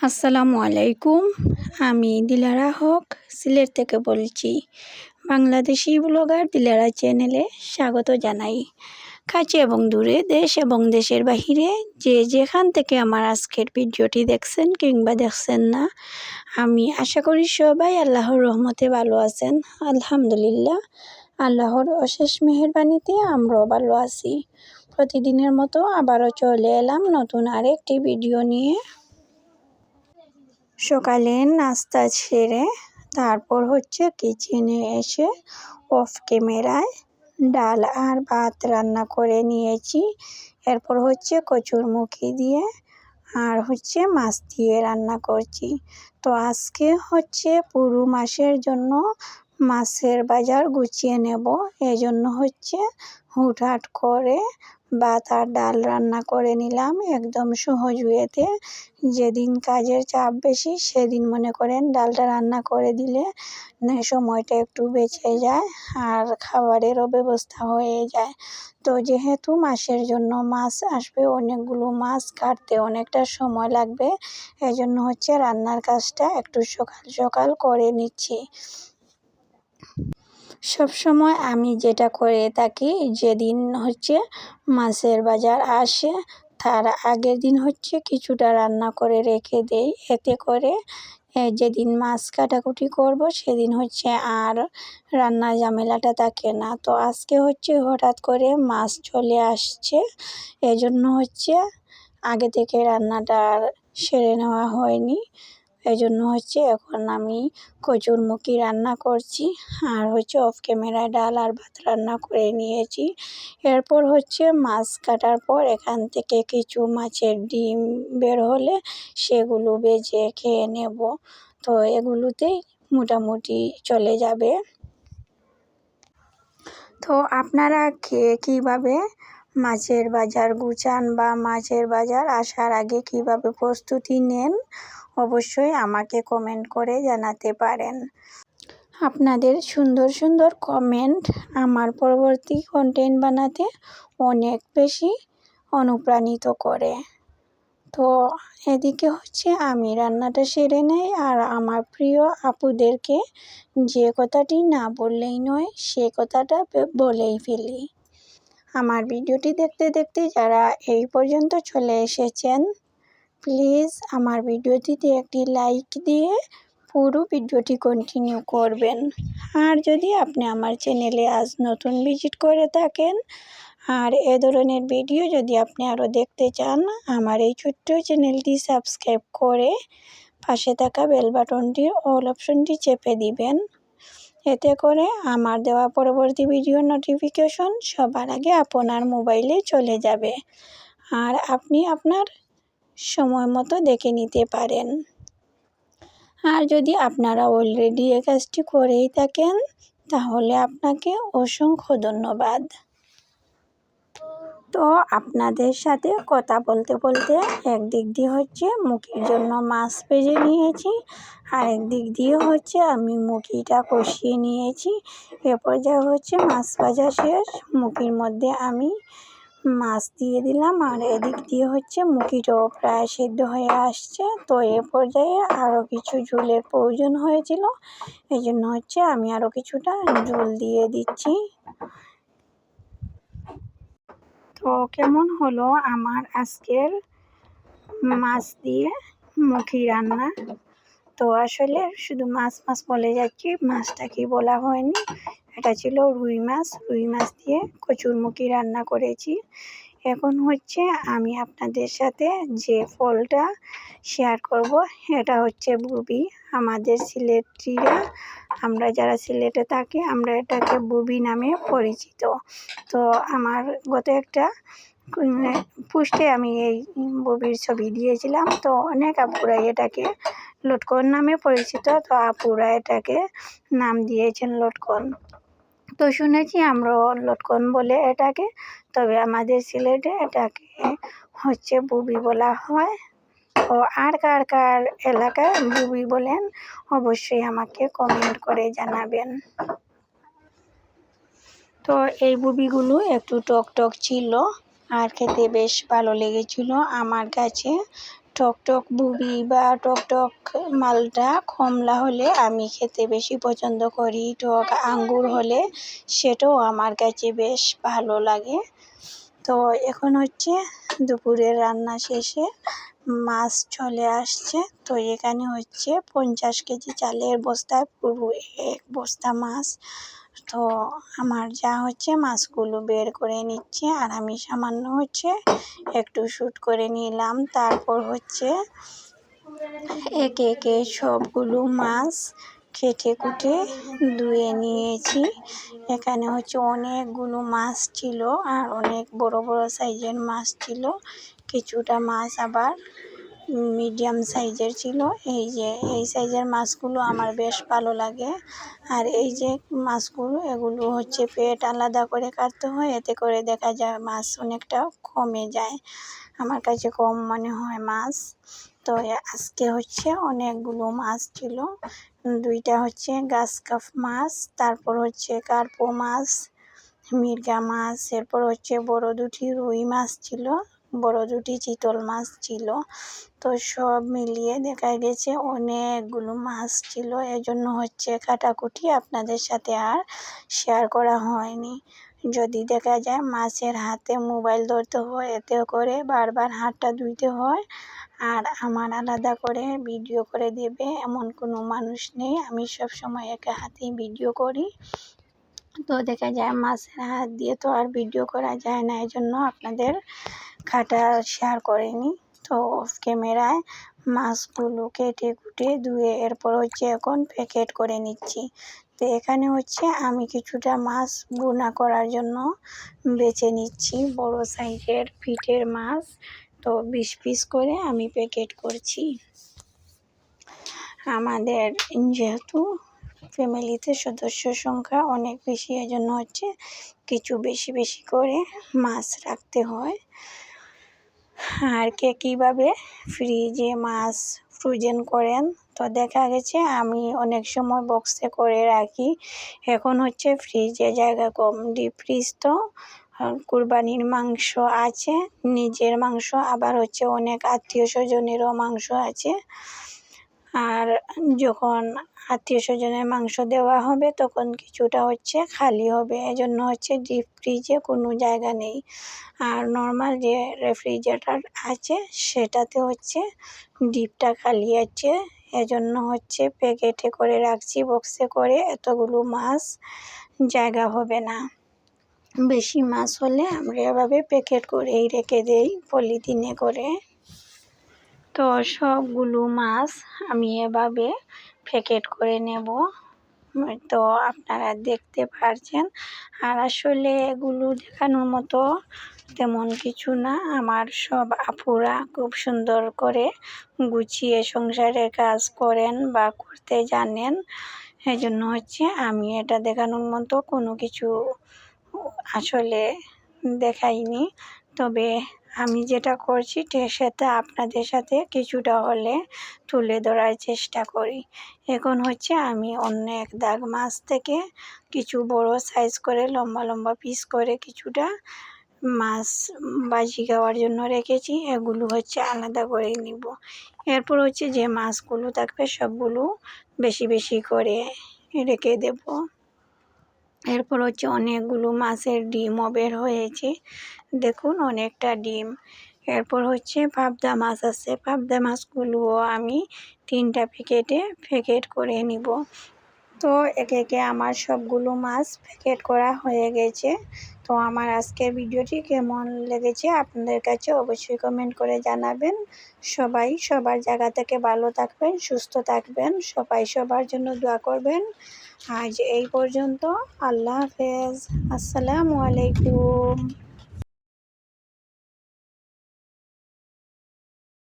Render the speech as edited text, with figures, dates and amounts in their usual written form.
আসসালামু আলাইকুম। আমি দিলারা হক সিলেট থেকে বলছি। বাংলাদেশি ব্লগার দিলারা চ্যানেলে স্বাগত জানাই। কাছে এবং দূরে, দেশ এবং দেশের বাহিরে যে যেখান থেকে আমার আজকের ভিডিওটি দেখছেন কিংবা দেখছেন না, আমি আশা করি সবাই আল্লাহর রহমতে ভালো আছেন। আলহামদুলিল্লাহ, আল্লাহর অশেষ মেহেরবানিতে আমরাও ভালো আছি। প্রতিদিনের মতো আবারও চলে এলাম নতুন আরেকটি ভিডিও নিয়ে। সকালে নাস্তা সেরে তারপর কিচেনে এসে অফ ক্যামেরায় ডাল আর ভাত রান্না করে নিয়েছি। এরপর কচুরমুখী দিয়ে আর মাছ দিয়ে রান্না করছি। তো আজকে পুরো মাসের জন্য মাছের বাজার গুছিয়ে নেব। এজন্য হুটহাট করে ভাত আর ডাল রান্না করে নিলাম একদম সহজ ওয়েতে। যেদিন কাজের চাপ বেশি সেদিন মনে করেন ডালটা রান্না করে দিলে সময়টা একটু বেঁচে যায় আর খাবারেরও ব্যবস্থা হয়ে যায়। তো যেহেতু মাসের জন্য মাছ আসবে, অনেকগুলো মাছ কাটতে অনেকটা সময় লাগবে, এজন্য রান্নার কাজটা একটু সকাল সকাল করে নিচ্ছি। সবসময় আমি যেটা করে থাকি, যেদিন মাছের বাজার আসে তার আগের দিন কিছুটা রান্না করে রেখে দেই। এতে করে যেদিন মাছ কাটাকুটি করব সেদিন আর রান্নার ঝামেলাটা থাকে না। তো আজকে হঠাৎ করে মাছ চলে আসছে, এজন্য আগে থেকে রান্নাটা আর সেরে নেওয়া হয়নি। এজন্য এখন আমি কচুরমুখী রান্না করছি আর অফ ক্যামেরায় ডাল আর ভাত রান্না করে নিয়েছি। এরপর মাছ কাটার পর এখান থেকে কিছু মাছের ডিম বের হলে সেগুলো ভেজে খেয়ে নেব। তো এগুলোতেই মোটামুটি চলে যাবে। তো আপনারা কীভাবে মাছের বাজার গুছান বা মাছের বাজার আসার আগে কিভাবে প্রস্তুতি নেন, অবশ্যই আমাকে কমেন্ট করে জানাতে পারেন। আপনাদের সুন্দর সুন্দর কমেন্ট আমার পরবর্তী কন্টেন্ট বানাতে অনেক বেশি অনুপ্রাণিত করে। তো এদিকে আমি রান্নাটা সেরে নেই আর আমার প্রিয় আপুদেরকে যে কথাটি না বললেই নয় সে কথাটা বলেই ফেলি। আমার ভিডিওটি দেখতে দেখতে যারা এই পর্যন্ত চলে এসেছেন, প্লিজ আমার ভিডিওটিতে একটি লাইক দিয়ে পুরো ভিডিওটি কন্টিনিউ করবেন। আর যদি আপনি আমার চ্যানেলে আজ নতুন ভিজিট করে থাকেন আর এ ধরনের ভিডিও যদি আপনি আরও দেখতে চান, আমার এই ছোট্ট চ্যানেলটি সাবস্ক্রাইব করে পাশে থাকা বেল বাটনটির অল অপশনটি চেপে দিবেন। এতে করে আমার দেওয়া পরবর্তী ভিডিও নোটিফিকেশন সবার আগে আপনার মোবাইলে চলে যাবে আর আপনি আপনার সময় মতো দেখে নিতে পারেন। আর যদি আপনারা অলরেডি এই কাজটি করেই থাকেন তাহলে আপনাকে অসংখ্য ধন্যবাদ। তো আপনাদের সাথে কথা বলতে বলতে একদিক দিয়ে মুখির জন্য মাছ ভেজে নিয়েছি, আর একদিক দিয়ে আমি মুখিটা কষিয়ে নিয়েছি। এরপর মাছ ভাজা শেষ, মুখির মধ্যে আমি মাছ দিয়ে দিলাম আর এদিক দিয়ে মুখিটাও প্রায় সেদ্ধ হয়ে আসছে। তো এ পর্যায়ে আরও কিছু ঝোলের প্রয়োজন হয়েছিল, এই জন্য আমি আরও কিছুটা ঝোল দিয়ে দিচ্ছি। তো কেমন হলো আমার আজকের মাছ দিয়ে মুখি রান্না? তো আসলে শুধু মাছ মাছ বলে যাচ্ছি, মাছটা কি বলা হয়নি, এটা ছিল রুই মাছ। রুই মাছ দিয়ে কচুরমুখী রান্না করেছি। এখন আমি আপনাদের সাথে যে ফলটা শেয়ার করব, এটা বুবি। আমাদের সিলেটিরা, আমরা যারা সিলেটে থাকি, আমরা এটাকে বুবি নামে পরিচিত। তো আমার গত একটা পোস্টে আমি এই বুবির ছবি দিয়েছিলাম। তো অনেক আপুরা এটাকে লটকন নামে পরিচিত, তো আপুরা এটাকে নাম দিয়েছেন লটকন। তো শুনেছি আমরাও লটকন বলে এটাকে, তবে আমাদের সিলেটে এটাকে বুবি বলা হয়। ও আর কার কার এলাকায় বুবি বলেন অবশ্যই আমাকে কমেন্ট করে জানাবেন। তো এই বুবিগুলো একটু টক টক ছিল আর খেতে বেশ ভালো লেগেছিল আমার কাছে। টকটক বুবি বা টকটক মালটা কমলা হলে আমি খেতে বেশি পছন্দ করি। টক আঙ্গুর হলে সেটাও আমার কাছে বেশ ভালো লাগে। তো এখন হচ্ছে দুপুরের রান্না শেষে মাছ চলে আসছে। তো এখানে হচ্ছে 50 কেজি চালের বস্তায় পুরো 1 বস্তা মাছ। তো আমার যা হচ্ছে মাছগুলো বের করে নিচ্ছে আর আমি সামান্য হচ্ছে একটু শ্যুট করে নিলাম। তারপর হচ্ছে একে একে সবগুলো মাছ কেটে কুটে ধুয়ে নিয়েছি। এখানে হচ্ছে অনেকগুলো মাছ ছিল আর অনেক বড় বড় সাইজের মাছ ছিল। কিছুটা মাছ আবার মিডিয়াম সাইজের ছিল। এই সাইজের মাছগুলো আমার বেশ ভালো লাগে। আর এই যে মাছগুলো এগুলো হচ্ছে পেট আলাদা করে কাটতে হয়, এতে করে দেখা যায় মাছ অনেকটা কমে যায়। আমার কাছে কম মনে হয় মাছ। তো আজকে হচ্ছে অনেকগুলো মাছ ছিল। 2টা হচ্ছে গাছকাপ মাছ, তারপর হচ্ছে কার্পো মাছ, মির্গা মাছ, এরপর হচ্ছে বড় 2টি রুই মাছ ছিল, বড় 2টি চিতল মাছ ছিল। তো সব মিলিয়ে দেখা গেছে অনেকগুলো মাছ ছিল। এজন্য হচ্ছে কাটাকুটি আপনাদের সাথে আর শেয়ার করা হয়নি। যদি দেখা যায় মাছের হাতে মোবাইল ধরতে হয়, এতে করে বারবার হাতটা ধুইতে হয়। আর আমার আলাদা করে ভিডিও করে দেবে এমন কোনো মানুষ নেই। আমি সবসময় একা হাতেই ভিডিও করি। তো দেখা যায় মাছের হাত দিয়ে তো আর ভিডিও করা যায় না, এজন্য আপনাদের খাটা শেয়ার করিনি। তো অফ ক্যামেরায় মাছগুলো কেটে কুটে ধুয়ে এরপর হচ্ছে এখন প্যাকেট করে নিচ্ছি। তো এখানে হচ্ছে আমি কিছুটা মাছ ভুনা করার জন্য বেছে নিচ্ছি, বড় সাইজের পিঠের মাছ। তো 20 পিস করে আমি প্যাকেট করছি। আমাদের যেহেতু ফ্যামিলিতে সদস্য সংখ্যা অনেক বেশি, এজন্য হচ্ছে কিছু বেশি বেশি করে মাছ রাখতে হয়। আর কে কীভাবে ফ্রিজে মাছ ফ্রোজেন করেন, তো দেখা গেছে আমি অনেক সময় বক্সে করে রাখি। এখন হচ্ছে ফ্রিজে জায়গা কম, ডিপ ফ্রিজ তো কুরবানির মাংস আছে, নিজের মাংস, আবার হচ্ছে অনেক আত্মীয় স্বজনেরও মাংস আছে। আর যখন আত্মীয় স্বজনের মাংস দেওয়া হবে তখন কিছুটা হচ্ছে খালি হবে, এজন্য হচ্ছে ডিপ ফ্রিজে কোনো জায়গা নেই। আর নর্মাল যে রেফ্রিজারেটর আছে সেটাতে হচ্ছে ডিপটা খালি আছে, এজন্য হচ্ছে প্যাকেটে করে রাখছি, বক্সে করে। এতগুলো মাছ জায়গা হবে না। বেশি মাছ হলে আমরা এভাবে প্যাকেট করেই রেখে দেই পলিথিনে করে। তো সবগুলো মাছ আমি এভাবে প্যাকেট করে নেব। তো আপনারা দেখতে পারছেন। আর আসলে এগুলো দেখানোর মতো তেমন কিছু না। আমার সব আপুরা খুব সুন্দর করে গুছিয়ে সংসারের কাজ করেন বা করতে জানেন, এজন্য হচ্ছে আমি এটা দেখানোর মতো কোনো কিছু আসলে দেখাইনি। তবে আমি যেটা করছি সেটা আপনাদের সাথে কিছুটা হলে তুলে ধরার চেষ্টা করি। এখন হচ্ছে আমি অন্য এক দাগ মাছ থেকে কিছু বড় সাইজ করে লম্বা লম্বা পিস করে কিছুটা মাছ ভাজি খাওয়ার জন্য রেখেছি, এগুলো হচ্ছে আলাদা করে নিব। এরপর হচ্ছে যে মাছগুলো থাকবে সবগুলো বেশি বেশি করে রেখে দেব। এরপর হচ্ছে অনেকগুলো মাছের ডিমও বের হয়েছে, দেখুন অনেকটা ডিম। এরপর হচ্ছে পাবদা মাছ আছে, পাবদা মাছগুলোও আমি 3টা প্যাকেট করে নিব। তো একে একে আমার সবগুলো মাছ প্যাকেট করা হয়ে গেছে। তো আমার আজকের ভিডিওটি কেমন লেগেছে আপনাদের কাছে অবশ্যই কমেন্ট করে জানাবেন। সবাই সবার জায়গা থেকে ভালো থাকবেন, সুস্থ থাকবেন, সবাই সবার জন্য দোয়া করবেন। আজ এই পর্যন্ত। আল্লাহ হাফেজ, আসসালামু আলাইকুম।